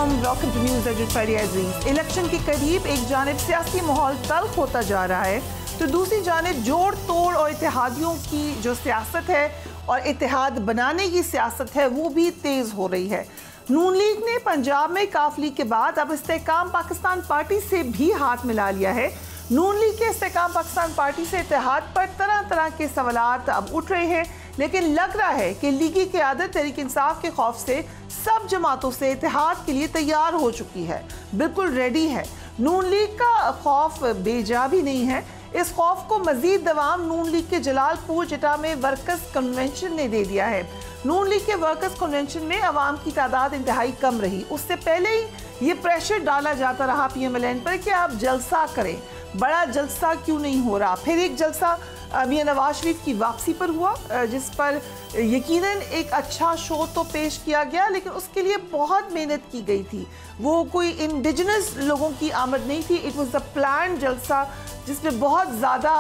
अस्सलाम, welcome to news education. Election के करीब एक जानिब सियासी माहौल तल्ख होता जा रहा है तो दूसरी जानिब जोड़ तोड़ और इत्तेहादियों की जो सियासत है और इत्तेहाद बनाने की सियासत है वो भी तेज़ हो रही है। नून लीग ने पंजाब में काफली के बाद अब इस्तेहकाम पाकिस्तान पार्टी से भी हाथ मिला लिया है। नून लीग के इस्तेहकाम पाकिस्तान पार्टी से इत्तेहाद पर तरह तरह के सवालात अब उठ रहे हैं, लेकिन लग रहा है कि लीगी क़यादत तहरीक इंसाफ के खौफ से सब जमातों से इत्तेहाद के लिए तैयार हो चुकी है, बिल्कुल रेडी है। नून लीग का खौफ बेजा भी नहीं है। इस खौफ को मजीद दवाम नून लीग के जलालपुर जिटा में वर्कर्स कन्वेंशन ने दे दिया है। नून लीग के वर्कर्स कन्वेंशन में अवाम की तादाद इंतहाई कम रही। उससे पहले ही ये प्रेशर डाला जाता रहा PMLN पर कि आप जलसा करें, बड़ा जलसा क्यों नहीं हो रहा। फिर एक जलसा मियां नवाज शरीफ की वापसी पर हुआ, जिस पर यकीनन एक अच्छा शो तो पेश किया गया, लेकिन उसके लिए बहुत मेहनत की गई थी। वो कोई इंडिजिनस लोगों की आमद नहीं थी। इट वाज अ प्लान जलसा जिसमें बहुत ज़्यादा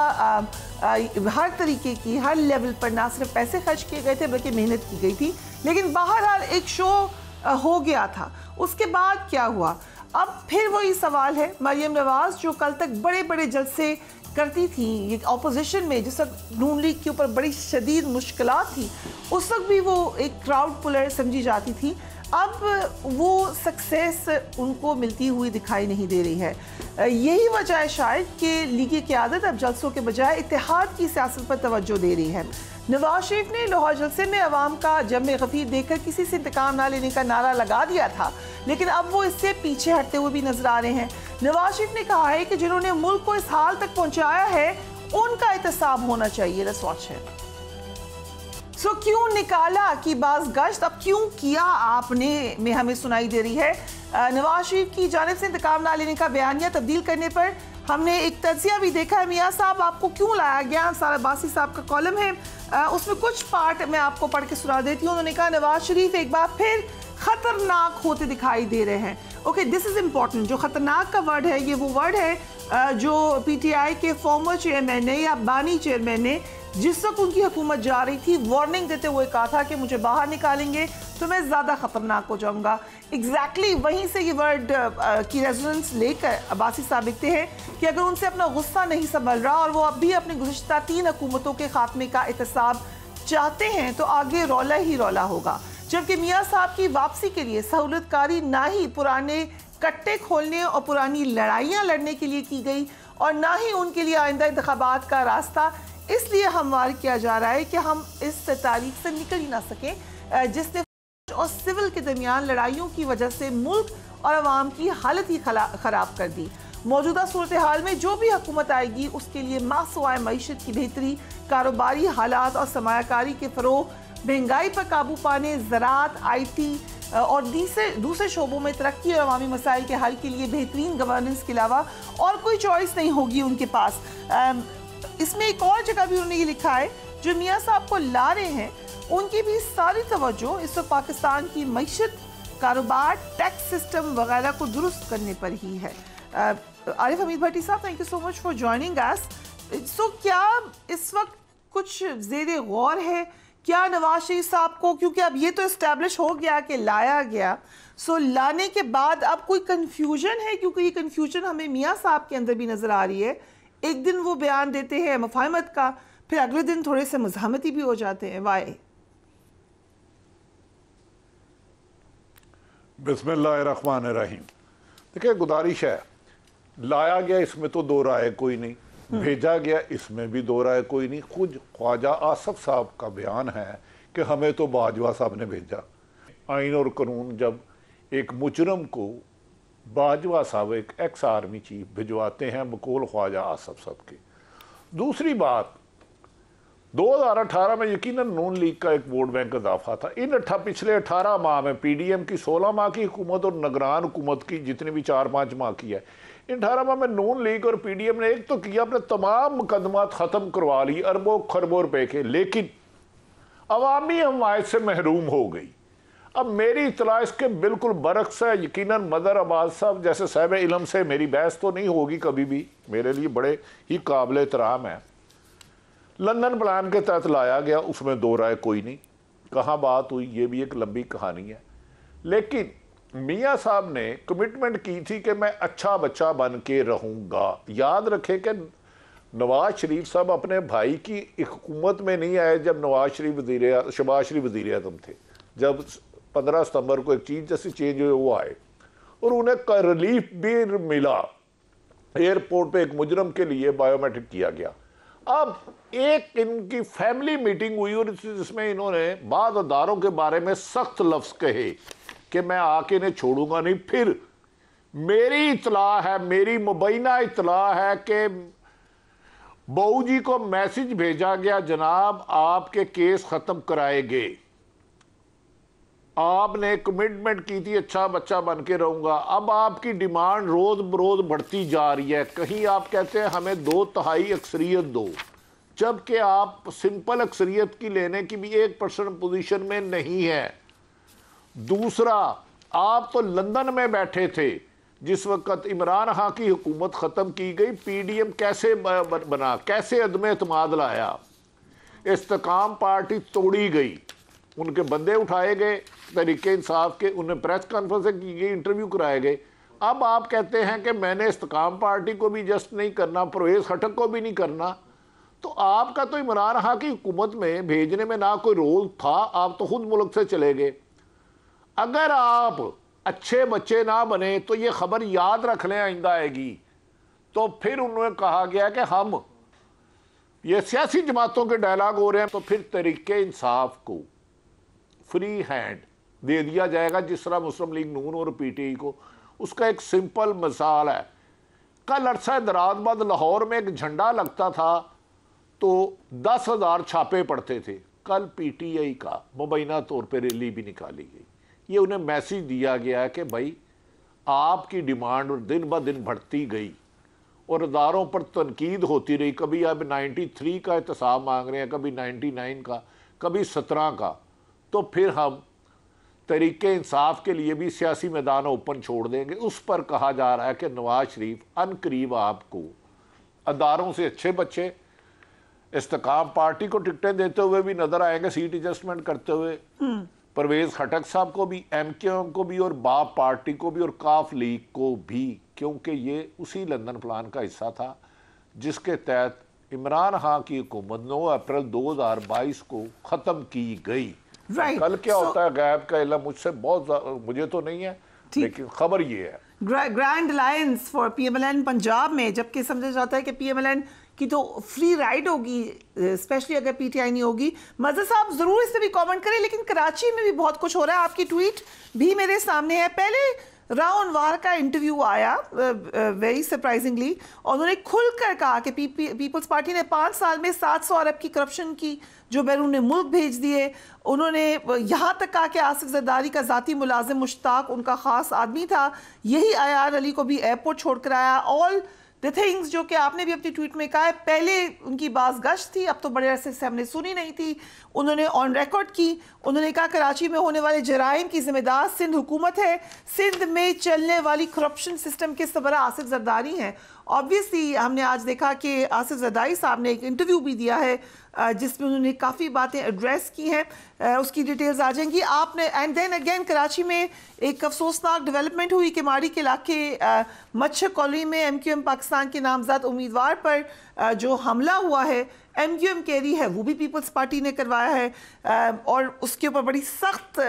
हर तरीके की, हर लेवल पर ना सिर्फ पैसे खर्च किए गए थे बल्कि मेहनत की गई थी। लेकिन बहरहाल एक शो हो गया था। उसके बाद क्या हुआ, अब फिर वही सवाल है। मरियम नवाज जो कल तक बड़े बड़े जलसे करती थी ये अपोजिशन में, जिस वक्त नून लीग के ऊपर बड़ी शदीद मुश्किलात थी, उस वक्त भी वो एक क्राउड पुलर समझी जाती थी। अब वो सक्सेस उनको मिलती हुई दिखाई नहीं दे रही है। यही वजह है शायद कि लीगी क़यादत अब जलसों के बजाय इत्तेहाद की सियासत पर तवज्जो दे रही है। नवाज शरीफ ने लाहौर जलसे में अवाम का जम गफीर देखकर किसी से इंतकाम ना लेने का नारा लगा दिया था, लेकिन अब वो इससे पीछे हटते हुए भी नजर आ रहे हैं। नवाज शरीफ ने कहा है कि जिन्होंने मुल्क को इस हाल तक पहुंचाया है उनका एहतसाब होना चाहिए। लेट्स वॉच है। सो क्यों निकाला कि बाज गश्त, अब क्यों किया आपने में हमें सुनाई दे रही है। नवाज शरीफ की जानिब से इंतकाम ना लेने का बयानिया तब्दील करने पर हमने एक तजिया भी देखा है। मियाँ साहब आपको क्यों लाया गया, सारा बासी साहब का कॉलम है, उसमें कुछ पार्ट मैं आपको पढ़ के सुना देती हूँ। उन्होंने कहा नवाज शरीफ एक बार फिर खतरनाक होते दिखाई दे रहे हैं। Okay, this is important. जो खतरनाक का वर्ड है, ये वो वर्ड है जो PTI के फॉर्मर चेयरमैन ने या बानी चेयरमैन ने जिस वक्त उनकी हुकूमत जा रही थी वार्निंग देते हुए कहा था कि मुझे बाहर निकालेंगे तो मैं ज़्यादा ख़तरनाक हो जाऊंगा। एग्जैक्टली वहीं से ये वर्ड की रेजोनेंस लेकर अब्बासी साहब लिखते हैं कि अगर उनसे अपना गुस्सा नहीं संभल रहा और वो अब भी अपनी गुज़िश्ता 3 हुकूमतों के खात्मे का एहतसाब चाहते हैं तो आगे रौला ही रौला होगा। जबकि मियाँ साहब की वापसी के लिए सहूलतकारी ना ही पुराने कट्टे खोलने और पुरानी लड़ाइयाँ लड़ने के लिए की गई और ना ही उनके लिए आइंदा इंतखाबात का रास्ता इसलिए हमवार किया जा रहा है कि हम इस तारीख से निकल ही ना सकें जिसने और सिविल के दरमियान लड़ाइयों की वजह से मुल्क और अवाम की हालत ही ख़राब कर दी। मौजूदा सूरत हाल में जो भी हुकूमत आएगी उसके लिए मासवाए मईशत की बेहतरी, कारोबारी हालात और सरमायाकारी के फ़रोग़, महंगाई पर काबू पाने, ज़राअत, IT और दूसरे शोबों में तरक्की और अवामी मसाइल के हल के लिए बेहतरीन गवर्नेंस के अलावा और कोई चॉइस नहीं होगी उनके पास। इसमें एक और जगह भी उन्होंने ये लिखा है, जो मियाँ साहब को ला रहे हैं उनकी भी सारी तवज्जो इस वक्त पाकिस्तान की मईशत, कारोबार, टैक्स सिस्टम वगैरह को दुरुस्त करने पर ही है। Arif Hamid Bhatti sahab, thank you so much for joining us. So क्या इस वक्त कुछ ज़ेरे गौर है क्या नवाज शरीफ साहब को, क्योंकि अब ये तो इस्टेब्लिश हो गया कि लाया गया, सो लाने के बाद अब कोई कन्फ्यूजन है? क्योंकि ये कन्फ्यूजन हमें मियाँ साहब के अंदर भी नज़र आ रही है। एक दिन वो बयान देते हैं मुफाहमत का, फिर अगले दिन थोड़े से मुज़ाहमती भी हो जाते हैं। वाई? बिस्मिल्लाहिर्रहमानिर्रहीम। देखिए, गुजारिश है, लाया गया इसमें तो दो राय कोई नहीं, भेजा गया इसमें भी दो राय कोई नहीं। खुद ख्वाजा आसफ साहब का बयान है कि हमें तो बाजवा साहब ने भेजा। आइन और कानून जब एक मुजरम को बाजवा साहब एक एक्स आर्मी चीफ भिजवाते हैं बकौल ख्वाजा आसफ साहब के। दूसरी बात, 2018 में यकीनन नून लीग का एक वोट बैंक इजाफा था। इन पिछले 18 माह में PDM की 16 माह की हुकूमत और निगरान हुकूमत की जितनी भी 4-5 माह की है, इन 18 माह में नून लीग और PDM ने एक तो किया, अपने तमाम मुकदमात ख़त्म करवा ली अरबों खरबों रुपए के, लेकिन अवामी हमायत से महरूम हो गई। अब मेरी इतला इसके बिल्कुल बरक्स है। यकीनन मदर अब्बास साहब जैसे साहिब इल्म से मेरी बहस तो नहीं होगी कभी भी, मेरे लिए बड़े ही काबिल एहतराम है। लंदन प्लान के तहत लाया गया, उसमें दो राय कोई नहीं। कहाँ बात हुई ये भी एक लंबी कहानी है, लेकिन मियां साहब ने कमिटमेंट की थी कि मैं अच्छा बच्चा बन के रहूंगा। याद रखें कि नवाज शरीफ साहब अपने भाई की हुकूमत में नहीं आए जब शहबाज शरीफ वज़ीर आज़म थे। जब 15 सितंबर को एक चीज जैसे चेंज हुए वो आए और उन्हें रिलीफ भी मिला। एयरपोर्ट पे एक मुजरम के लिए बायोमेट्रिक किया गया। अब एक इनकी फैमिली मीटिंग हुई और जिसमें इन्होंने बाद अदारों के बारे में सख्त लफ्ज कहे कि मैं आके इन्हें छोड़ूंगा नहीं। फिर मेरी इतला है, मेरी मुबैना इतला है कि बहू जी को मैसेज भेजा गया, जनाब आपके केस खत्म कराए गए, आपने कमिटमेंट की थी अच्छा बच्चा बन के रहूंगा। अब आपकी डिमांड रोज बरोज बढ़ती जा रही है। कहीं आप कहते हैं हमें 2/3 अक्सरियत दो, जबकि आप सिंपल अक्सरियत की लेने की भी 1% पोजीशन में नहीं है। दूसरा, आप तो लंदन में बैठे थे जिस वक्त इमरान खान की हुकूमत ख़त्म की गई। पीडीएम कैसे बना, कैसे अदम एतमाद लाया, इस्तेकाम पार्टी तोड़ी गई, उनके बंदे उठाए गए तहरीके इंसाफ के, उन्हें प्रेस कॉन्फ्रेंस की गई, इंटरव्यू कराए गए। अब आप कहते हैं कि मैंने इस्तेकाम पार्टी को भी जस्ट नहीं करना, परवेज खटक को भी नहीं करना। तो आपका तो इमरान खान की हुकूमत में भेजने में ना कोई रोल था, आप तो खुद मुल्क से चले गए। अगर आप अच्छे बच्चे ना बने तो ये खबर याद रख लें, आइंदा आएगी। तो फिर उन्होंने कहा गया कि हम ये सियासी जमातों के डायलॉग हो रहे हैं, तो फिर तहरीके इंसाफ को फ्री हैंड दे दिया जाएगा जिस तरह मुस्लिम लीग नून और पीटीआई को। उसका एक सिंपल मिसाल है, कल अरसा दराज बाद लाहौर में एक झंडा लगता था तो 10,000 छापे पड़ते थे। कल पीटीआई का मुबैना तौर पर रैली भी निकाली गई। ये उन्हें मैसेज दिया गया है कि भाई आपकी डिमांड दिन ब दिन बढ़ती गई और अदारों पर तनकीद होती रही। कभी अब 93 का एहतसाब मांग रहे हैं, कभी 99 का, कभी 17 का। तो फिर हम तहरीके इंसाफ के लिए भी सियासी मैदान ओपन छोड़ देंगे। उस पर कहा जा रहा है कि नवाज शरीफ अनकरीब आपको अदारों से अच्छे बच्चे इस्तेकाम पार्टी को टिकटें देते हुए भी नजर आएंगे, सीट एडजस्टमेंट करते हुए। परवेज खटक साहब को भी, एमक्यूएम को भी और बाप पार्टी को भी और काफ लीग को भी, क्योंकि ये उसी लंदन प्लान का हिस्सा था जिसके तहत इमरान खान की हुकूमत 9 अप्रैल 2022 को ख़त्म की गई। कल क्या होता है गैब का इल्म मुझसे मुझे तो नहीं है, लेकिन खबर ये है। Grand alliance for PMLN Punjab में, जबकि समझा जाता है कि पीएमएलएन की तो फ्री राइड होगी, स्पेशली अगर पीटीआई नहीं होगी। मज़हर साहब ज़रूर इस पर भी कमेंट करें, लेकिन कराची में भी बहुत कुछ हो रहा है। आपकी ट्वीट भी मेरे सामने है। पहले राव अनवार का इंटरव्यू आया वेरी सरप्राइजिंगली, और उन्होंने खुलकर कहा कि पीपल्स पार्टी ने 5 साल में 700 अरब की करप्शन की जो बैरून मुल्क भेज दिए। उन्होंने यहाँ तक कहा कि आसिफ जरदारी का ज़ाती मुलाजिम मुश्ताक उनका ख़ास आदमी था, यही आयार अली को भी एयरपोर्ट छोड़कर आया। ऑल द थिंग्स जो कि आपने भी अपनी ट्वीट में कहा है, पहले उनकी बाज़ गश्त थी, अब तो बड़े अरसे से हमने सुनी नहीं थी। उन्होंने ऑन रिकॉर्ड की, उन्होंने कहा कराची में होने वाले जराइम की जिम्मेदार सिंध हुकूमत है, सिंध में चलने वाली करप्शन सिस्टम के सरबराह आसिफ जरदारी हैं। ऑब्वियसली हमने आज देखा कि आसिफ जरदारी साहब ने एक इंटरव्यू भी दिया है जिसमें उन्होंने काफ़ी बातें एड्रेस की हैं, उसकी डिटेल्स आ जाएंगी आपने। एंड देन अगेन कराची में एक अफसोसनाक डेवलपमेंट हुई कि माड़ी के इलाके मच्छर कॉलोनी में एमक्यूएम पाकिस्तान के नामजद उम्मीदवार पर जो हमला हुआ है, एमक्यूएम कह रही है वो भी पीपल्स पार्टी ने करवाया है, और उसके ऊपर बड़ी सख्त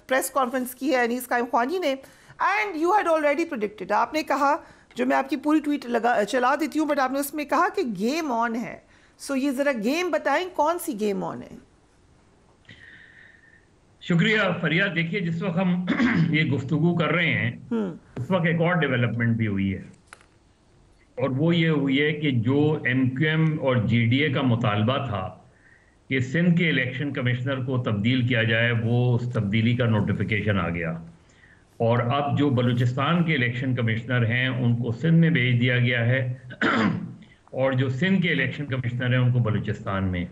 प्रेस कॉन्फ्रेंस की है अनीस कायम ख्वानी ने। And you had already predicted, आपने कहा, जो मैं आपकी पूरी ट्वीट चला देती हूँ, बट आपने उसमें कहा कि गेम ऑन है। सो ये ज़रा गेम बताएं, कौन सी गेम ऑन है? शुक्रिया फरिया। देखिए, जिस वक्त हम ये गुफ्तगू कर रहे हैं उस वक्त एक और डेवलपमेंट भी हुई है, और वो ये हुई है कि जो एमक्यूएम और जीडीए का मुतालबा था कि सिंध के इलेक्शन कमिश्नर को तब्दील किया जाए, वो उस तब्दीली का नोटिफिकेशन आ गया। और अब जो बलूचिस्तान के इलेक्शन कमिश्नर हैं उनको सिंध में भेज दिया गया है और जो सिंध के इलेक्शन कमिश्नर हैं उनको बलूचिस्तान में।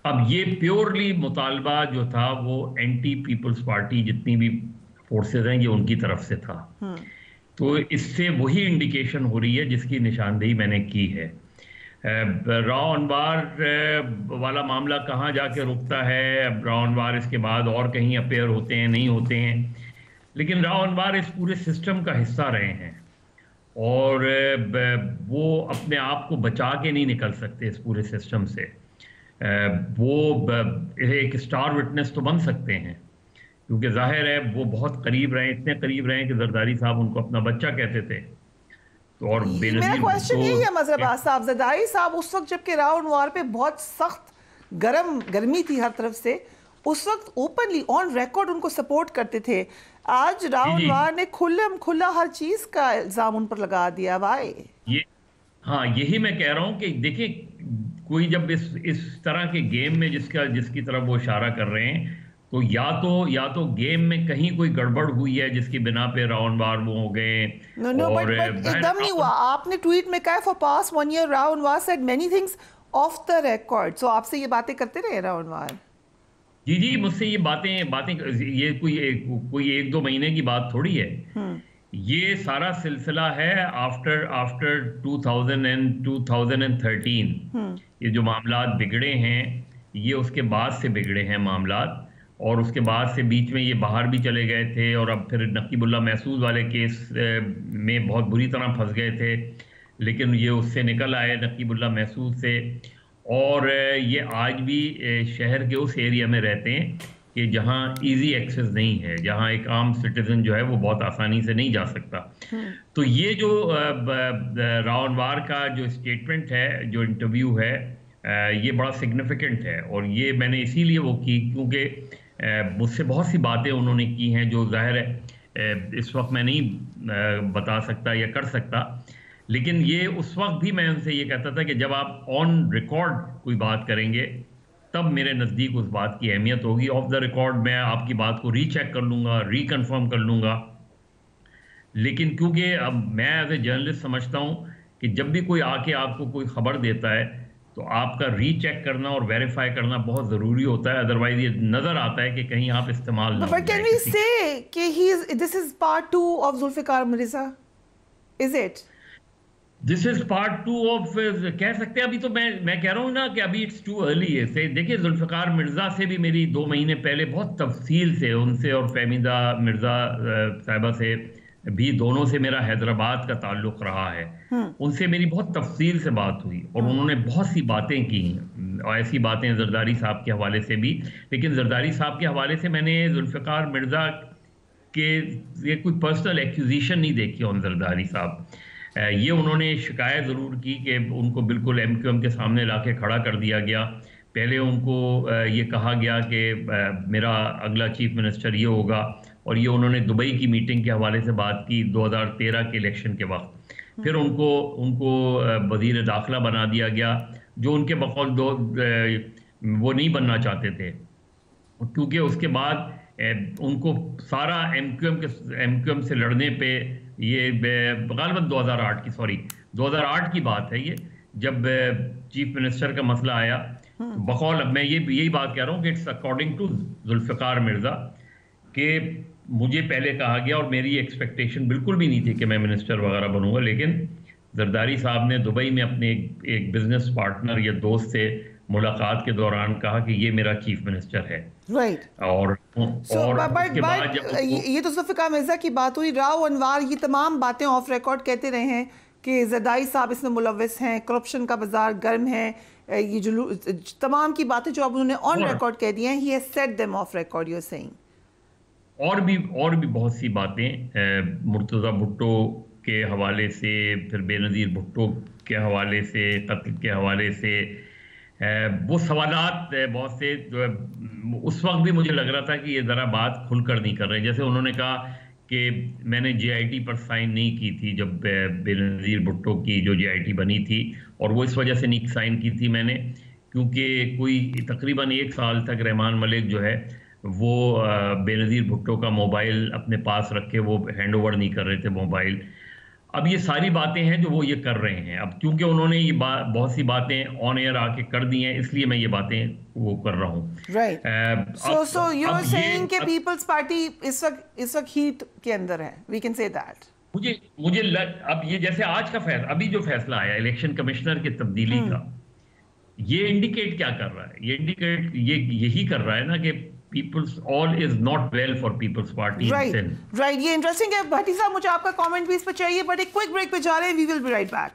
अब ये प्योरली मुतालबा जो था वो एंटी पीपल्स पार्टी जितनी भी फोर्सेज हैं ये उनकी तरफ से था। तो इससे वही इंडिकेशन हो रही है जिसकी निशानदेही मैंने की है। राव अनवार वाला मामला कहाँ जाके रुकता है, राव अनवार इसके बाद और कहीं अपेयर होते हैं नहीं होते हैं, लेकिन राव अनवर इस पूरे सिस्टम का हिस्सा रहे हैं और वो अपने आप को बचा के नहीं निकल सकते इस पूरे सिस्टम से। वो एक स्टार विटनेस तो बन सकते हैं, क्योंकि जाहिर है वो बहुत करीब रहे, इतने करीब रहे कि जरदारी साहब उनको अपना बच्चा कहते थे। तो और मेरा क्वेश्चन यही है मजहबाज साहब, जरदारी साहब उस वक्त जबकि राव अनवर पे बहुत सख्त गर्मी थी हर तरफ से, उस वक्त ओपनली ऑन रिकॉर्ड उनको सपोर्ट करते थे। आज राव अनवर ने खुला हर चीज का इल्जाम उन पर लगा दिया। वाई? हाँ, यही मैं कह रहा हूँ कि देखिए, कोई जब इस तरह के गेम में जिसकी तरफ वो इशारा कर रहे हैं, तो या तो गेम में कहीं कोई गड़बड़ हुई है जिसकी बिना पे राव अनवर वो हो गए। और एकदम नहीं हुआ। आपने ट्वीट में कहा, for past 1 year Rao Anwar said many things off the record. So आपसे ये बातें करते रहे राव अनवर? जी, मुझसे ये बातें ये कोई 1-2 महीने की बात थोड़ी है। ये सारा सिलसिला है आफ्टर 2013। ये जो मामलात बिगड़े हैं, ये उसके बाद से बिगड़े हैं मामलात, और उसके बाद से बीच में ये बाहर भी चले गए थे, और अब फिर नकीबुल्लाह महसूद वाले केस में बहुत बुरी तरह फंस गए थे, लेकिन ये उससे निकल आए नकीबुल्लाह महसूद से। और ये आज भी शहर के उस एरिया में रहते हैं कि जहाँ इजी एक्सेस नहीं है, जहाँ एक आम सिटीजन जो है वो बहुत आसानी से नहीं जा सकता। तो ये जो राव अनवर का जो स्टेटमेंट है, जो इंटरव्यू है, ये बड़ा सिग्निफिकेंट है। और ये मैंने इसीलिए वो की क्योंकि मुझसे बहुत सी बातें उन्होंने की हैं जो जाहिर है इस वक्त मैं नहीं बता सकता या कर सकता, लेकिन ये उस वक्त भी मैं उनसे ये कहता था कि जब आप ऑन रिकॉर्ड कोई बात करेंगे तब मेरे नज़दीक उस बात की अहमियत होगी। ऑफ द रिकॉर्ड मैं आपकी बात को रीचेक कर लूँगा, रिकन्फर्म कर लूँगा, लेकिन क्योंकि अब मैं एज ए जर्नलिस्ट समझता हूँ कि जब भी कोई आके आपको कोई खबर देता है तो आपका रीचेक करना और वेरीफाई करना बहुत ज़रूरी होता है, अदरवाइज ये नज़र आता है कि कहीं आप इस्तेमाल ना। But can we say कि this is part 2 of Zulfikar Mirza? Is it? This is part 2 of, कह सकते हैं। अभी तो मैं कह रहा हूँ ना कि अभी इट्स टू अर्ली है से। देखिए, जुल्फ़िकार मिर्ज़ा से भी मेरी 2 महीने पहले बहुत तफसील से उनसे, और फहमीदा मिर्ज़ा साहिबा से भी, दोनों से मेरा हैदराबाद का ताल्लुक़ रहा है। उनसे मेरी बहुत तफसील से बात हुई और उन्होंने बहुत सी बातें की, और ऐसी बातें जरदारी साहब के हवाले से भी। लेकिन जरदारी साहब के हवाले से मैंने जुल्फ़िकार मिर्ज़ा के ये कोई पर्सनल एक्यूजिशन नहीं देखी ऑन जरदारी साहब। ये उन्होंने शिकायत ज़रूर की कि उनको बिल्कुल MQM के सामने लाके खड़ा कर दिया गया। पहले उनको ये कहा गया कि मेरा अगला चीफ मिनिस्टर ये होगा, और ये उन्होंने दुबई की मीटिंग के हवाले से बात की 2013 के इलेक्शन के वक्त। फिर उनको वज़ीर दाखिला बना दिया गया, जो उनके बकौल वो नहीं बनना चाहते थे, क्योंकि उसके बाद उनको सारा MQM से लड़ने पे, ये गालिबन 2008 की बात है, ये जब चीफ मिनिस्टर का मसला आया, तो बकौल, अब मैं यही बात कह रहा हूँ कि it's according to Zulfikar Mirza कि मुझे पहले कहा गया, और मेरी एक्सपेक्टेशन बिल्कुल भी नहीं थी कि मैं मिनिस्टर वगैरह बनूंगा, लेकिन जरदारी साहब ने दुबई में अपने एक बिजनेस पार्टनर या दोस्त से मुलाकात के दौरान कहा कि ये मेरा चीफ मिनिस्टर है। राइट। और उसके बाद जब ये तो जुल्फ़िकार मिर्ज़ा की बात हुई। राव अनवर ये तमाम बातें ऑफ रिकॉर्ड कहते रहे हैं कि जरदारी साहब इसमें मुलव्वस हैं, करप्शन का बाजार गर्म है, ये जो तमाम की बातें जो अब उन्होंने ऑन रिकॉर्ड कह दी हैं, he has said them off record, you are saying. और भी बहुत सी बातें मुर्तज़ा भुट्टो के हवाले से, फिर बेनज़ीर भुट्टो के हवाले से, कत्ल के हवाले से, वो सवालात बहुत से जो है, उस वक्त भी मुझे लग रहा था कि ये ज़रा बात खुलकर नहीं कर रहे। जैसे उन्होंने कहा कि मैंने JIT पर साइन नहीं की थी जब बेनज़ीर भुट्टो की जो JIT बनी थी, और वो इस वजह से नहीं साइन की थी मैंने, क्योंकि कोई तकरीबन 1 साल तक रहमान मलिक जो है वो बेनज़ीर भुट्टो का मोबाइल अपने पास रख के वो हैंड ओवर नहीं कर रहे थे मोबाइल। अब ये सारी बातें हैं जो वो ये कर रहे हैं। अब क्योंकि उन्होंने ये बहुत सी बातें ऑन एयर आके कर दी हैं, इसलिए मैं ये बातें वो कर रहा हूँ। Right. So you are saying कि पीपल्स पार्टी इस वक्त हीट के अंदर है, वी कैन से दैट। अब ये जैसे आज का फैसला, अभी जो फैसला आया इलेक्शन कमिश्नर की तब्दीली का, ये इंडिकेट क्या कर रहा है? ये इंडिकेट यही कर रहा है ना कि Peoples all is not well for Peoples Party in Sindh. Right, ये इंटरेस्टिंग है भट्टी साहब, मुझे आपका कमेंट भी इस पर चाहिए, बट एक क्विक ब्रेक पे जा रहे हैं। We will be right back.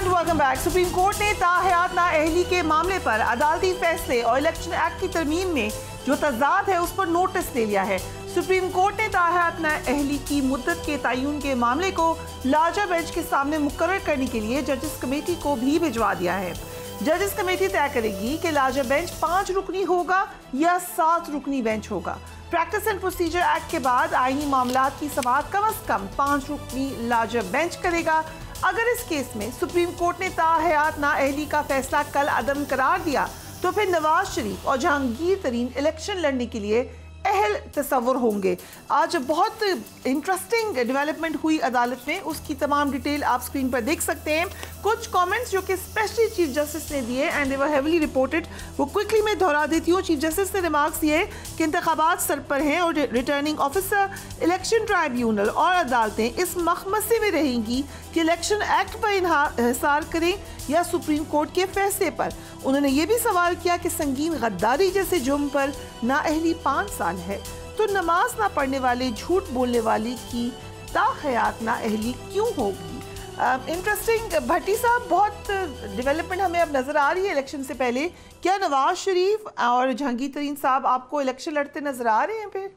Welcome back. Supreme court ने ताहयात नाअहली के मामले पर अदालती फैसले और इलेक्शन एक्ट की तरमीम में जो तजाद है उस पर नोटिस ले लिया है। सुप्रीम कोर्ट ने ताहयात नाअहली की मुद्दत के तयन के मामले को लार्जर बेंच के सामने मुकर्रर करने के लिए जजेस कमेटी को भी भिजवा दिया है। जजेस कमेटी तय करेगी कि लार्जर बेंच 5 रुकनी होगा या 7 रुकनी बेंच होगा। प्रैक्टिस एंड प्रोसीजर एक्ट के बाद आईनी मामलात की समाअत कम अज कम 5 रुकनी लार्जर बेंच करेगा। अगर इस केस में सुप्रीम कोर्ट ने ताहयात नाअहली का फैसला कल अदम करार दिया तो फिर नवाज शरीफ और जहांगीर तरीन इलेक्शन लड़ने के लिए अहल तसव्वुर होंगे। आज बहुत इंटरेस्टिंग डेवलपमेंट हुई अदालत में, उसकी तमाम डिटेल आप स्क्रीन पर देख सकते हैं। कुछ कमेंट्स जो कि स्पेशली चीफ जस्टिस ने दिए and they were heavily reported, वो क्विकली मैं दोहरा देती हूँ। चीफ जस्टिस ने रिमार्क्स दिए कि इंतखाबात सर पर हैं और रिटर्निंग ऑफिसर, इलेक्शन ट्राइब्यूनल और अदालतें इस मखमसे में रहेंगी कि इलेक्शन एक्ट पर इंहिसार करें या सुप्रीम कोर्ट के फैसले पर। उन्होंने ये भी सवाल किया कि संगीन गद्दारी जैसे जुर्म पर नाअहली 5 साल है तो नमाज ना पढ़ने वाले, झूठ बोलने वाले की ताहयात नाअहली क्यों होगी? इंटरेस्टिंग भट्टी साहब, बहुत डेवलपमेंट हमें अब नजर आ रही है इलेक्शन से पहले। क्या नवाज शरीफ और जहांगीर तरीन साहब आपको इलेक्शन लड़ते नजर आ रहे हैं? फिर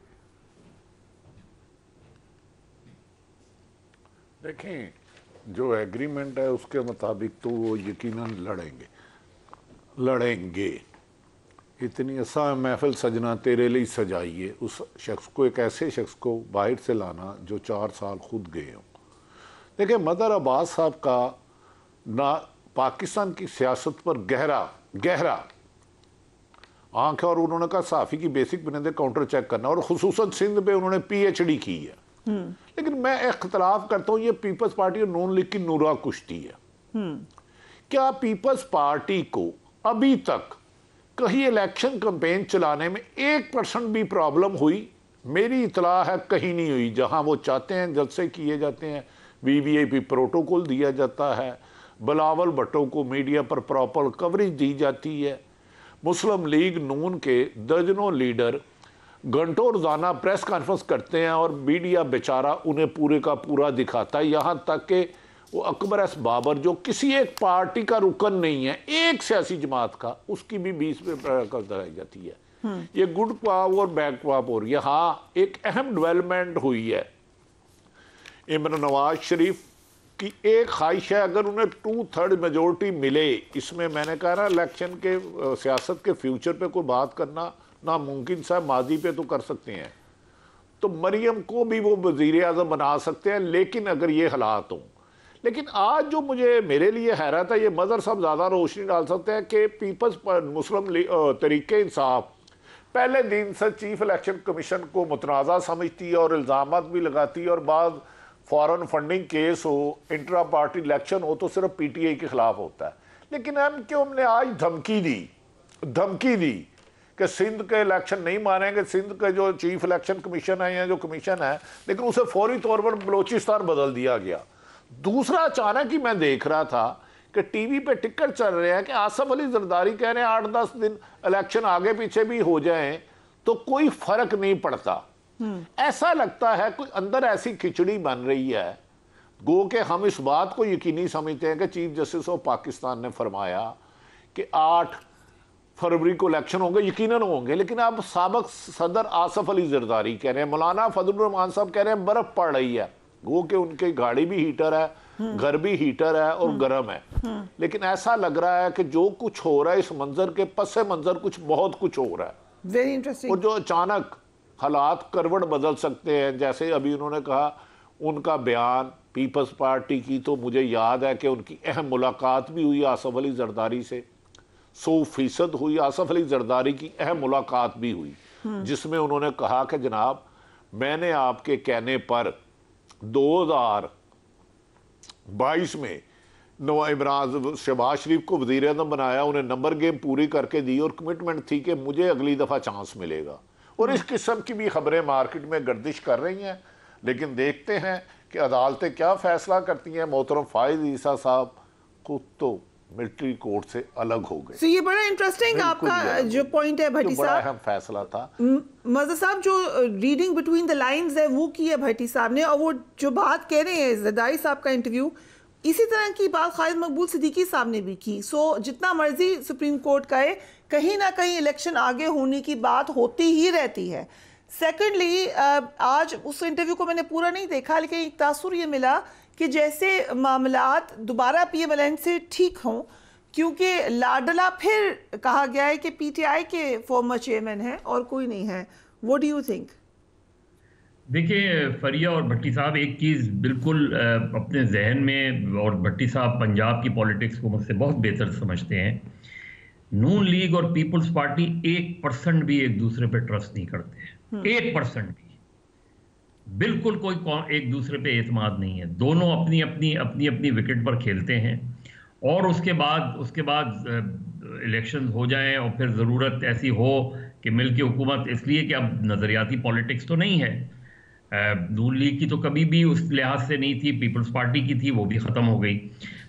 देखें, जो एग्रीमेंट है उसके मुताबिक तो वो यकीनन लड़ेंगे। इतनी आसान महफिल सजना तेरे लिए सजाइए, उस शख्स को, एक ऐसे शख्स को बाहर से लाना जो 4 साल खुद गए हों। देखिए, मदर अब्बास साहब का ना पाकिस्तान की सियासत पर गहरा आंख है और उन्होंने कहा सहाफ़ी की बेसिक बुनियादें काउंटर चेक करना, और खुसूसन सिंध पे उन्होंने PhD की है। लेकिन मैं इख्तलाफ करता हूँ, ये पीपल्स पार्टी और नून लीग की नूरा कुश्ती है। क्या पीपल्स पार्टी को अभी तक कहीं इलेक्शन कैंपेन चलाने में 1% भी प्रॉब्लम हुई? मेरी इतला है कहीं नहीं हुई। जहां वो चाहते हैं जलसे किए जाते हैं, VVIP प्रोटोकॉल दिया जाता है, बिलावल भुट्टो को मीडिया पर प्रॉपर कवरेज दी जाती है। मुस्लिम लीग नून के दर्जनों लीडर घंटों रोजाना प्रेस कॉन्फ्रेंस करते हैं और मीडिया बेचारा उन्हें पूरे का पूरा दिखाता है। यहाँ तक कि वो अकबर एस बाबर जो किसी एक पार्टी का रुकन नहीं है, एक सियासी जमात का, उसकी भी 20 पे कराई जाती है। ये गुड क्वाप और बैड क्वाप हो रही है। हाँ, एक अहम डेवलपमेंट हुई है। इमरान नवाज शरीफ की एक ख्वाहिश है, अगर उन्हें 2/3 मेजोरिटी मिले, इसमें मैंने कहा ना इलेक्शन के सियासत के फ्यूचर पे कोई बात करना नामुमकिन सा, माजी पे तो कर सकते हैं, तो मरियम को भी वो वज़ीर आज़म बना सकते हैं। लेकिन अगर ये हालात हों, लेकिन आज जो मेरे लिए हैरत है, ये मदर साहब ज़्यादा रोशनी डाल सकते हैं कि पीपल्स मुस्लिम तरीके इंसाफ पहले दिन से चीफ इलेक्शन कमीशन को मुतनाज़ा समझती है और इल्ज़ामात भी लगाती है, और बाद फॉरेन फंडिंग केस हो, इंट्रा पार्टी इलेक्शन हो तो सिर्फ PTI के खिलाफ होता है। लेकिन MQM ने आज धमकी दी कि सिंध के इलेक्शन नहीं मानेंगे, सिंध के जो चीफ इलेक्शन कमीशन है या जो कमीशन है, लेकिन उसे फौरी तौर पर बलोचिस्तान बदल दिया गया। दूसरा, अचानक ही मैं देख रहा था कि टीवी पे टिक्कर चल रहे हैं कि आसफ अली जरदारी कह रहे हैं 8-10 दिन इलेक्शन आगे पीछे भी हो जाएं तो कोई फर्क नहीं पड़ता। ऐसा लगता है कोई अंदर ऐसी खिचड़ी बन रही है, गो के हम इस बात को यकीनी समझते हैं कि चीफ जस्टिस ऑफ पाकिस्तान ने फरमाया कि 8 फरवरी को इलेक्शन होंगे, यकीनन होंगे, लेकिन अब साबिक सदर आसफ अली जरदारी कह रहे हैं, मौलाना फजलुर रहमान साहब कह रहे हैं बर्फ पड़ रही है। गो के उनके गाड़ी भी हीटर है, घर भी हीटर है और गर्म है। लेकिन ऐसा लग रहा है कि जो कुछ हो रहा है इस मंजर के पस मंजर कुछ बहुत कुछ हो रहा है। Very interesting. और जो अचानक हालात करवट बदल सकते हैं, जैसे अभी उन्होंने कहा उनका बयान पीपल्स पार्टी की, तो मुझे याद है कि उनकी अहम मुलाकात भी हुई आसफ अली जरदारी से, 100% हुई। आसफ अली जरदारी की अहम मुलाकात भी हुई जिसमें उन्होंने कहा कि जनाब मैंने आपके कहने पर 2022 में इमरान शहबाज शरीफ को वज़ीर आज़म बनाया, उन्हें नंबर गेम पूरी करके दी और कमिटमेंट थी कि मुझे अगली दफ़ा चांस मिलेगा। और इस किस्म की भी खबरें मार्केट में गर्दिश कर रही हैं। लेकिन देखते हैं कि अदालतें क्या फैसला करती हैं। मोहतरम फायद ईसा साहब खुद तो मिलिट्री कोर्ट से अलग हो गए। तो ये बड़ा इंटरेस्टिंग आपका जो पॉइंट है भट्टी साहब, अहम फैसला था। मज़ा साहब जो रीडिंग बिटवीन द लाइंस है वो की है भट्टी साहब ने, और वो जो बात कह रहे हैं ज़रदारी साहब का इंटरव्यू, इसी तरह की बात खालिद मकबूल सिद्दीकी साहब ने भी की। सो जितना मर्जी सुप्रीम कोर्ट कहे, कहीं ना कहीं इलेक्शन आगे होने की बात होती ही रहती है। सेकेंडली, आज उस इंटरव्यू को मैंने पूरा नहीं देखा, लेकिन एक तासुर ये मिला कि जैसे मामलात दोबारा PMLN से ठीक हों, क्योंकि लाडला फिर कहा गया है कि PTI के फॉर्मर चेयरमैन हैं और कोई नहीं है। What do you think? देखिए फरिया और भट्टी साहब एक चीज़ बिल्कुल अपने जहन में, और भट्टी साहब पंजाब की पॉलिटिक्स को मुझसे बहुत बेहतर समझते हैं, नून लीग और पीपल्स पार्टी 1% भी एक दूसरे पे ट्रस्ट नहीं करते हैं। 1% भी, बिल्कुल कोई एक दूसरे पे एतमाद नहीं है। दोनों अपनी अपनी अपनी अपनी विकेट पर खेलते हैं, और उसके बाद इलेक्शन हो जाएं और फिर ज़रूरत ऐसी हो कि मिल के हुकूमत, इसलिए कि अब नज़रियाती पॉलिटिक्स तो नहीं है। नून लीग की तो कभी भी उस लिहाज से नहीं थी, पीपल्स पार्टी की थी, वो भी ख़त्म हो गई।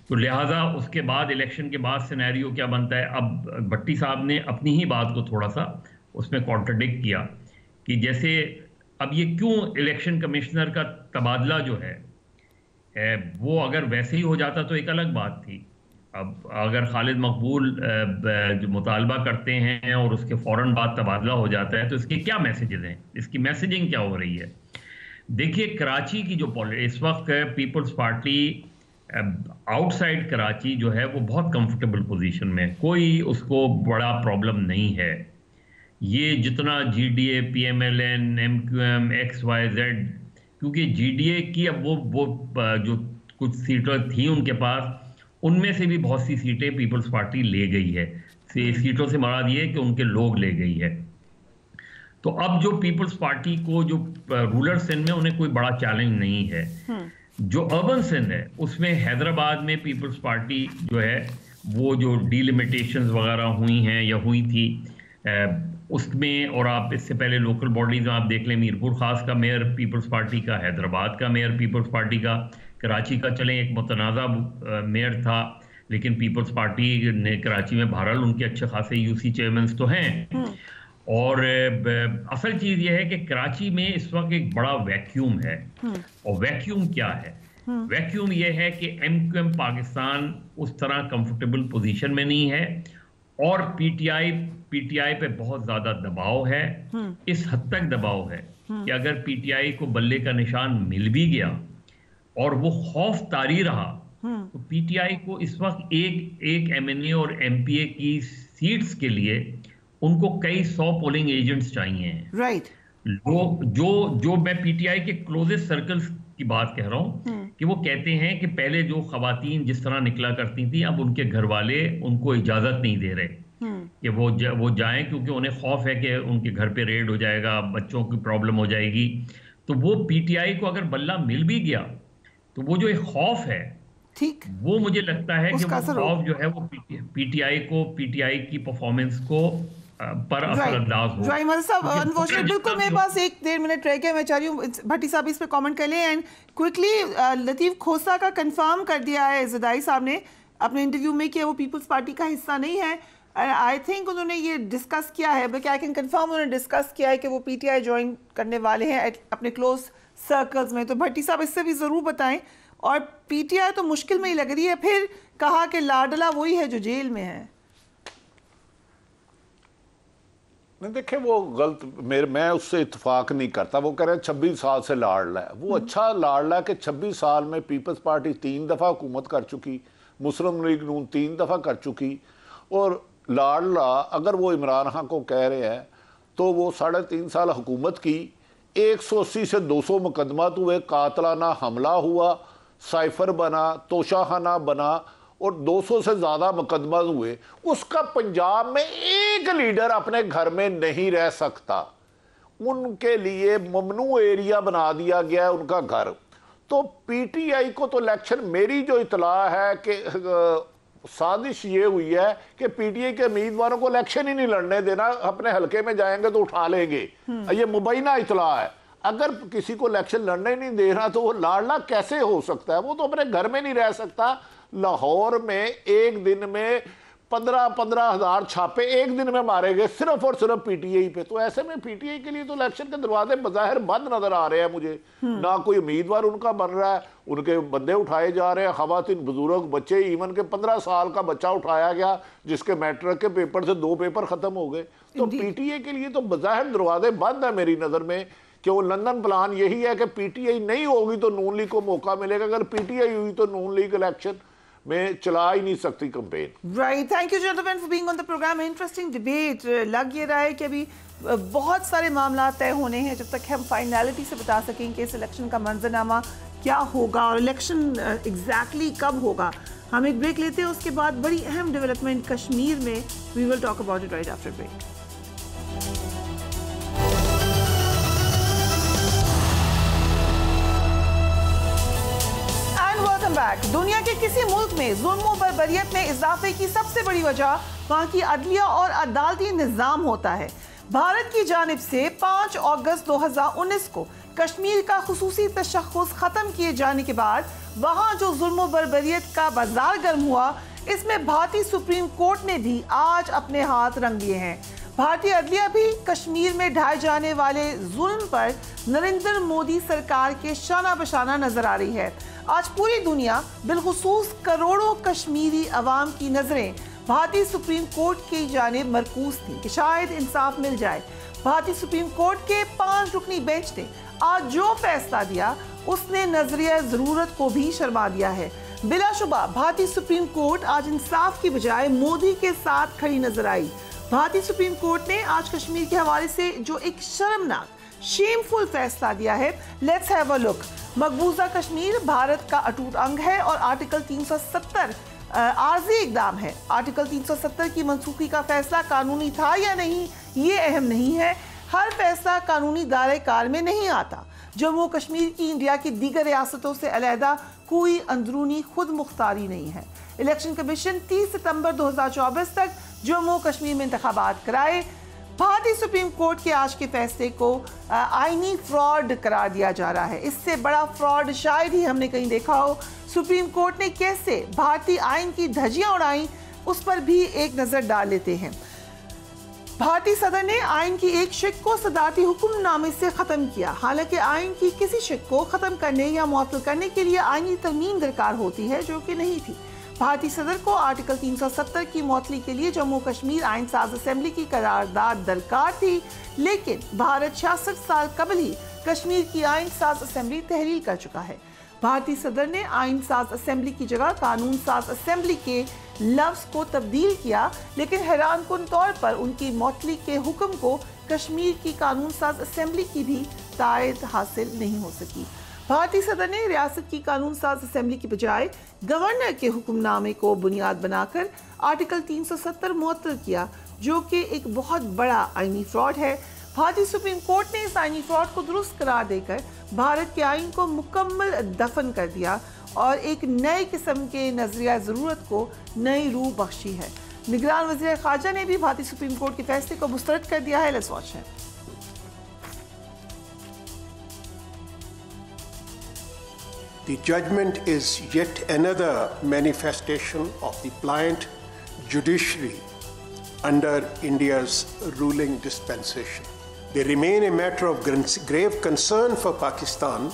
तो लिहाजा उसके बाद इलेक्शन के बाद सिनेरियो क्या बनता है। अब भट्टी साहब ने अपनी ही बात को थोड़ा सा उसमें कॉन्ट्रडिक्ट किया कि जैसे अब ये क्यों इलेक्शन कमिश्नर का तबादला जो है वो अगर वैसे ही हो जाता तो एक अलग बात थी। अब अगर खालिद मकबूल जो मुतालबा करते हैं और उसके फ़ौरन बाद तबादला हो जाता है तो इसके क्या मैसेजेस हैं, इसकी मैसेजिंग क्या हो रही है। देखिए कराची की जो इस वक्त पीपल्स पार्टी आउटसाइड कराची जो है वो बहुत कंफर्टेबल पोजीशन में, कोई उसको बड़ा प्रॉब्लम नहीं है। ये जितना GDA, PMLN, MQM, XYZ, क्योंकि GDA की अब वो जो कुछ सीटें थी उनके पास, उनमें से भी बहुत सी सीटें पीपल्स पार्टी ले गई है। सीटों से मराद ये कि उनके लोग ले गई है। तो अब जो पीपल्स पार्टी को जो रूरल सिंध में उन्हें कोई बड़ा चैलेंज नहीं है। जो अर्बन सिंध है उसमें हैदराबाद में पीपल्स पार्टी जो है वो जो डिलिमिटेशंस वगैरह हुई हैं या हुई थी उसमें, और आप इससे पहले लोकल बॉडीज में आप देख लें, मीरपुर खास का मेयर पीपल्स पार्टी का, हैदराबाद का मेयर पीपल्स पार्टी का, कराची का चलें एक मुतनाज़ा मेयर था लेकिन पीपल्स पार्टी ने कराची में बहरहाल उनके अच्छे खासे UC चेयरमैन तो हैं। और असल चीज़ यह है कि कराची में इस वक्त एक बड़ा वैक्यूम है। और वैक्यूम क्या है? वैक्यूम यह है कि MQM पाकिस्तान उस तरह कंफर्टेबल पोजीशन में नहीं है, और PTI पे बहुत ज़्यादा दबाव है। इस हद तक दबाव है कि अगर PTI को बल्ले का निशान मिल भी गया और वो खौफ तारी रहा तो PTI को इस वक्त एक MNA और MPA की सीट्स के लिए उनको कई 100 पोलिंग एजेंट्स चाहिए हैं। राइट। जो मैं PTI के क्लोजेस्ट सर्कल्स की बात कह रहा हूं कि वो कहते हैं कि पहले जो खवातीन जिस तरह निकला करती थी अब उनके घर वाले उनको इजाजत नहीं दे रहे कि वो जाएं, क्योंकि उन्हें खौफ है कि उनके घर पे रेड हो जाएगा, बच्चों की प्रॉब्लम हो जाएगी। तो वो PTI को अगर बल्ला मिल भी गया तो वो जो एक खौफ है, ठीक, वो मुझे लगता है कि वो खौफ जो है वो PTI की परफॉर्मेंस को पर असरअंदाज हो। बिल्कुल, मेरे पास 1-1.5 मिनट रह गया। मैं चाह रही हूँ भट्टी साहब इस पे कमेंट कर लें। एंड क्विकली लतीफ़ खोसा का कंफर्म कर दिया है ज़रदारी साहब ने अपने इंटरव्यू में कि वो पीपल्स पार्टी का हिस्सा नहीं है। आई थिंक उन्होंने ये डिस्कस किया है, बल्कि आई कैन कंफर्म उन्होंने डिस्कस किया है कि वो PTI ज्वाइन करने वाले हैं अपने क्लोज सर्कल्स में। तो भट्टी साहब इससे भी ज़रूर बताएं। और PTI तो मुश्किल में ही लग रही है। फिर कहा कि लाडला वही है जो जेल में है। नहीं देखिए वो गलत, मैं उससे इत्तेफाक नहीं करता। वो कह रहे हैं 26 साल से लाडला है। वो अच्छा लाडला है कि 26 साल में पीपल्स पार्टी 3 दफ़ा हुकूमत कर चुकी, मुस्लिम लीग नून 3 दफ़ा कर चुकी। और लाडला अगर वो इमरान खान को कह रहे हैं तो वो 3.5 साल हुकूमत की, 180 से 200 मुकदमात हुए, कातलाना हमला हुआ, साइफर बना, तोशाखाना बना, और 200 से ज़्यादा मुकदमा हुए। उसका पंजाब में एक लीडर अपने घर में नहीं रह सकता। उनके लिए ममनू एरिया बना दिया गया है उनका घर। तो PTI को तो इलेक्शन, मेरी जो इतला है कि साजिश ये हुई है कि PTI के उम्मीदवारों को इलेक्शन ही नहीं लड़ने देना, अपने हलके में जाएंगे तो उठा लेंगे। ये मुबैना इतला है। अगर किसी को इलेक्शन लड़ने नहीं दे रहा तो वो लाड़ला कैसे हो सकता है? वो तो अपने घर में नहीं रह सकता। लाहौर में एक दिन में 15-15 हज़ार छापे एक दिन में मारे गए सिर्फ और सिर्फ पीटीआई पे। तो ऐसे में पीटीआई के लिए तो इलेक्शन के दरवाजे बज़ाहिर बंद नजर आ रहे हैं मुझे। ना कोई उम्मीदवार उनका बन रहा है, उनके बंदे उठाए जा रहे हैं, खवातीन, बुजुर्ग, बच्चे, इवन के 15 साल का बच्चा उठाया गया जिसके मैट्रिक के पेपर से 2 पेपर खत्म हो गए। तो पीटीआई के लिए तो बज़ाहिर दरवाजे बंद है मेरी नज़र में कि वो लंदन प्लान यही है कि पीटीआई नहीं होगी तो नून लीग को मौका मिलेगा, अगर पीटीआई हुई तो नून लीग इलेक्शन में चला ही नहीं सकती campaign. Right, thank you gentleman for being on the programme. Interesting debate. लग ये रहा है कि अभी बहुत सारे मामला तय होने हैं जब तक हम फाइनलिटी से बता सकें कि इस इलेक्शन का मंजरनामा क्या होगा और इलेक्शन एग्जैक्टली कब होगा। हम एक ब्रेक लेते हैं, उसके बाद बड़ी अहम डेवलपमेंट कश्मीर में। We will talk about it right after break. Back. दुनिया के किसी मुल्क में जुल्म और बर्बरियत में इजाफे की सबसे बड़ी वजह वहां की अदलिया और अदालती निज़ाम होता है। भारत की जानिब से 5 अगस्त 2019 को कश्मीर का खुसूसी तशख़्ख़ुस खत्म किए जाने के बाद वहां जो जुल्म और बर्बरियत का बाजार गर्म हुआ, इसमें भारतीय सुप्रीम कोर्ट ने भी आज अपने हाथ रंग लिए हैं। भारतीय अदलिया भी कश्मीर में ढाए जाने वाले जुल्म पर नरेंद्र मोदी सरकार के शाना बशाना नजर आ रही है। आज पूरी दुनिया, बिलखुसूस करोड़ों कश्मीरी अवाम की नजरें भारतीय सुप्रीम कोर्ट की जानिब मरकूज थी कि शायद इंसाफ मिल जाए। भारतीय सुप्रीम कोर्ट के 5 रुकनी बेंच ने आज जो फैसला दिया उसने नजरिया जरूरत को भी शर्मा दिया है। बिलाशुबा भारतीय सुप्रीम कोर्ट आज इंसाफ की बजाय मोदी के साथ खड़ी नजर आई। भारतीय सुप्रीम कोर्ट ने आज कश्मीर के हवाले से जो एक शर्मनाक, शेमफुल फैसला दिया है, लेट्स हैव अ लुक। मकबूजा कश्मीर भारत का अटूट अंग है और आर्टिकल 370 आर्जी इकदाम है। आर्टिकल 370 की मनसूखी का फैसला कानूनी था या नहीं, ये अहम नहीं है। हर फैसला कानूनी दायरे कार में नहीं आता। जम्मू कश्मीर की इंडिया की दीगर रियासतों से अलहदा कोई अंदरूनी खुद मुख्तारी नहीं है। इलेक्शन कमीशन 30 सितंबर 2024 तक जम्मू कश्मीर में इंतखाबात कराए। भारतीय सुप्रीम कोर्ट के आज के फैसले को आईनी फ्रॉड करार दिया जा रहा है। इससे बड़ा फ्रॉड शायद ही हमने कहीं देखा हो। सुप्रीम कोर्ट ने कैसे भारतीय आइन की धज्जियां उड़ाई, उस पर भी एक नजर डाल लेते हैं। भारतीय सदन ने आइन की एक शिक को सदारती हुक्मनामे से खत्म किया। हालांकि आइन की किसी शिक को खत्म करने या मुअत्तल करने के लिए आइनी तरमीम दरकार होती है, जो कि नहीं थी। भारतीय सदर को आर्टिकल 370 की मुअत्तली के लिए जम्मू कश्मीर आइन साज असेंबली की करारदाद दरकार थी, लेकिन भारत 66 साल कबल ही कश्मीर की आइन साज असेंबली तहरीर कर चुका है। भारतीय सदर ने आइन साज असेंबली की जगह कानून साज असेंबली के लफ्ज को तब्दील किया, लेकिन हैरानकुन तौर पर उनकी मुअत्तली के हुक्म को कश्मीर की कानून साज असेंबली की भी तायद हासिल नहीं हो सकी। भारतीय सदन ने रियासत की कानून साज असेंबली की बजाय गवर्नर के हुक्मनामे को बुनियाद बनाकर आर्टिकल 370 मुअत्तल किया, जो कि एक बहुत बड़ा आईनी फ्रॉड है। भारतीय सुप्रीम कोर्ट ने इस आईनी फ्रॉड को दुरुस्त करार देकर भारत के आइन को मुकम्मल दफन कर दिया और एक नए किस्म के नजरिया ज़रूरत को नई रूह बख्शी है। निगरान वज़ीर ख़ारजा ने भी भारतीय सुप्रीम कोर्ट के फैसले को मुस्तरद कर दिया है। लेट्स वॉच है। The judgment is yet another manifestation of the pliant judiciary under India's ruling dispensation. They remain a matter of grave concern for Pakistan,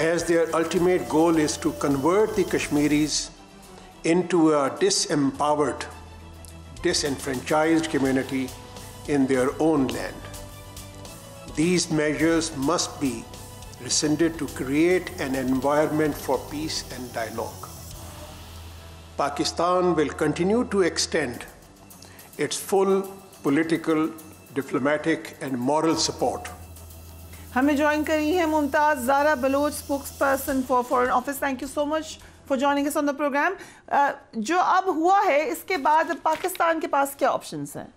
as their ultimate goal is to convert the Kashmiris into a disempowered, disenfranchised community in their own land. These measures must be rescinded to create an environment for peace and dialogue. Pakistan will continue to extend its full political, diplomatic and moral support. हमें join करी है Mumtaz Zahra Baloch, spokesperson for foreign office. Thank you so much for joining us on the programme. जो अब हुआ है, इसके बाद पाकिस्तान के पास क्या ऑप्शंस हैं?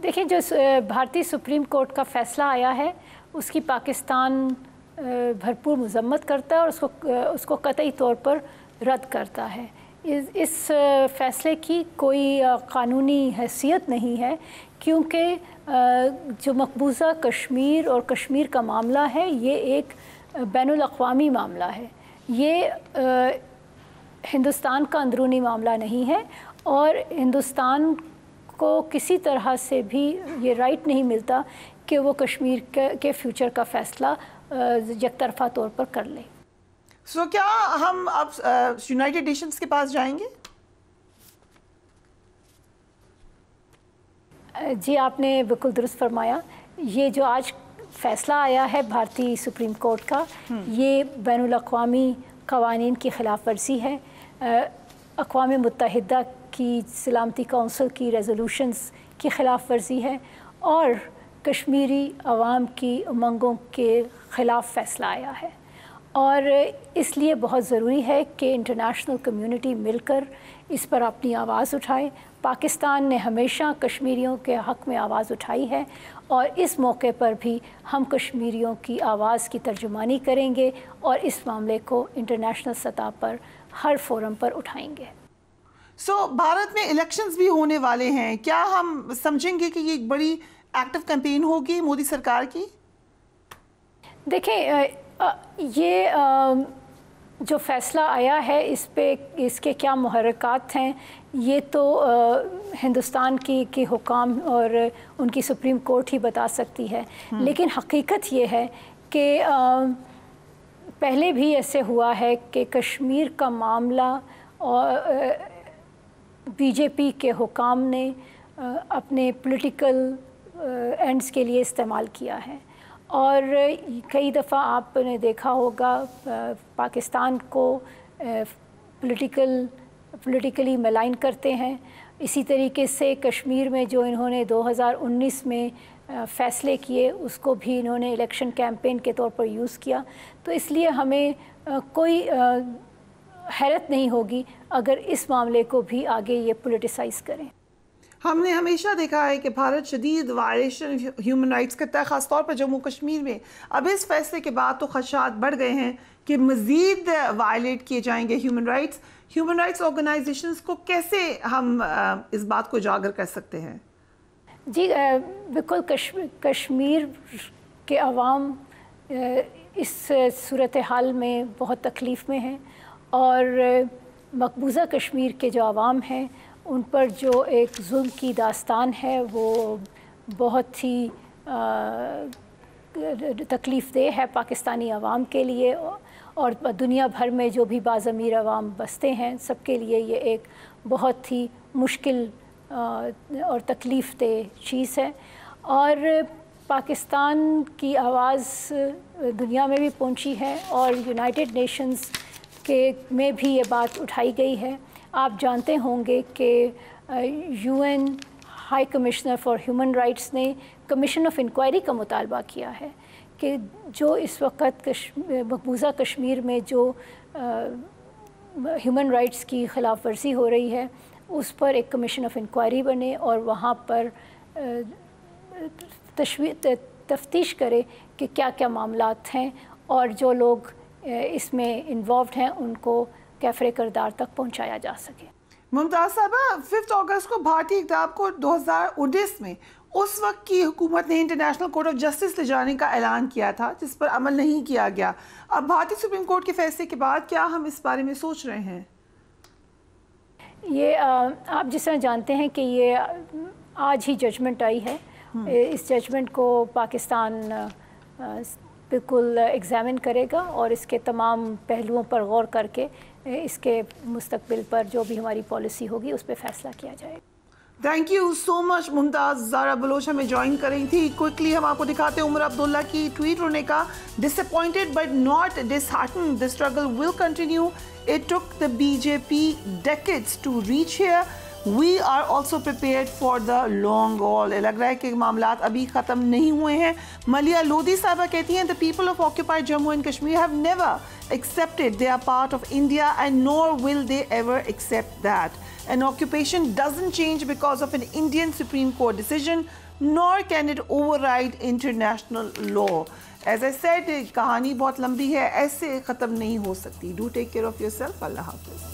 देखिए, जो भारतीय सुप्रीम कोर्ट का फैसला आया है उसकी पाकिस्तान भरपूर मज़म्मत करता है और उसको कतई तौर पर रद्द करता है। इस फैसले की कोई कानूनी हैसियत नहीं है क्योंकि जो मकबूजा कश्मीर और कश्मीर का मामला है ये एक बैनुल अक़वामी मामला है, ये हिंदुस्तान का अंदरूनी मामला नहीं है और हिंदुस्तान को किसी तरह से भी ये राइट नहीं मिलता कि वो कश्मीर के फ्यूचर का फ़ैसला यकतरफ़ा तौर पर कर ले। सो क्या हम अब यूनाइटेड नेशंस के पास जाएंगे? जी, आपने बिल्कुल दुरुस्त फरमाया। ये जो आज फ़ैसला आया है भारतीय सुप्रीम कोर्ट का, ये बैनुल अक़वामी क़वानीन की ख़िलाफ़ वर्जी है। अक़वाम मुत्तहिदा की सलामती कौंसिल की रेज़ोल्यूशंस की ख़िलाफ़ वर्जी है और कश्मीरी अवाम की उमंगों के ख़िलाफ़ फ़ैसला आया है और इसलिए बहुत ज़रूरी है कि इंटरनेशनल कम्युनिटी मिलकर इस पर अपनी आवाज़ उठाए। पाकिस्तान ने हमेशा कश्मीरियों के हक़ में आवाज़ उठाई है और इस मौके पर भी हम कश्मीरियों की आवाज़ की तर्जुमानी करेंगे और इस मामले को इंटरनेशनल सतह पर हर फोरम पर उठाएंगे। भारत में इलेक्शंस भी होने वाले हैं, क्या हम समझेंगे कि ये एक बड़ी एक्टिव कैंपेन होगी मोदी सरकार की? देखें, ये जो फ़ैसला आया है इस पे इसके क्या मुहर्रिकात हैं ये तो हिंदुस्तान की हुकाम और उनकी सुप्रीम कोर्ट ही बता सकती है, लेकिन हकीकत ये है कि पहले भी ऐसे हुआ है कि कश्मीर का मामला और बीजेपी के हुकाम ने अपने पॉलिटिकल एंड्स के लिए इस्तेमाल किया है और कई दफ़ा आपने देखा होगा पाकिस्तान को पॉलिटिकली मलाइन करते हैं। इसी तरीके से कश्मीर में जो इन्होंने 2019 में फ़ैसले किए उसको भी इन्होंने इलेक्शन कैंपेन के तौर पर यूज़ किया। तो इसलिए हमें कोई हैरत नहीं होगी अगर इस मामले को भी आगे ये पॉलिटिसाइज़ करें। हमने हमेशा देखा है कि भारत शदीद वायलेशन ह्यूमन राइट्स करता है, ख़ास तौर पर जम्मू कश्मीर में। अब इस फैसले के बाद तो खदशात बढ़ गए हैं कि मज़ीद वायलेट किए जाएंगे human rights. Human rights organisations को कैसे हम इस बात को उजागर कर सकते हैं? जी बिल्कुल, कश्मीर के अवाम इस सूरत हाल में बहुत तकलीफ़ में हैं और मकबूजा कश्मीर के जो अवाम हैं उन पर जो एक जुल्म की दास्तान है वो बहुत ही तकलीफ़देह है पाकिस्तानी अवाम के लिए और दुनिया भर में जो भी बाज़मीर अवाम बसते हैं सबके लिए ये एक बहुत ही मुश्किल और तकलीफ़देह चीज़ है। और पाकिस्तान की आवाज़ दुनिया में भी पहुंची है और यूनाइटेड नेशंस के में भी ये बात उठाई गई है। आप जानते होंगे कि UN high commissioner for human rights ने कमीशन ऑफ इंक्वायरी का मुतालबा किया है कि जो इस वक्त मकबूजा कश्मीर में जो ह्यूमन राइट्स की ख़िलाफ़ वर्जी हो रही है उस पर एक कमीशन ऑफ इंक्वायरी बने और वहाँ पर तफ्तीश करे कि क्या क्या मामलात हैं और जो लोग इसमें इन्वॉल्व हैं उनको कैफरे किरदार तक पहुंचाया जा सके। मुमताज़ साहबा, 5 अगस्त को भारतीय इक़्तिदार को 2019 में उस वक्त की हुकूमत ने इंटरनेशनल कोर्ट ऑफ जस्टिस ले जाने का ऐलान किया था जिस पर अमल नहीं किया गया। अब भारतीय सुप्रीम कोर्ट के फैसले के बाद क्या हम इस बारे में सोच रहे हैं? ये आप जिस तरह जानते हैं कि ये आज ही जजमेंट आई है। इस जजमेंट को पाकिस्तान बिल्कुल एग्ज़ामिन करेगा और इसके तमाम पहलुओं पर गौर करके इसके मुस्तकबिल पर जो भी हमारी पॉलिसी होगी उस पर फैसला किया जाएगा। Thank you so much Mumtaz Zahra Baloch हमें ज्वाइन कर रही थी। क्विकली हम आपको दिखाते हैं उमर अब्दुल्ला की ट्वीट होने का। Disappointed but not disheartened, the struggle will continue, it took the BJP decades to reach here, we are also prepared for the long haul. लग रहा है कि मामलात अभी ख़त्म नहीं हुए हैं। मलिया लोधी साहबा कहती हैं the people of occupied Jammu and Kashmir have never accepted they are part of India and nor will they ever accept that. An occupation doesn't change because of an Indian Supreme Court decision, nor can it override international law. As I said, कहानी बहुत लंबी है, ऐसे ख़त्म नहीं हो सकती. Do take care of yourself. अल्लाह हाफ़िज़.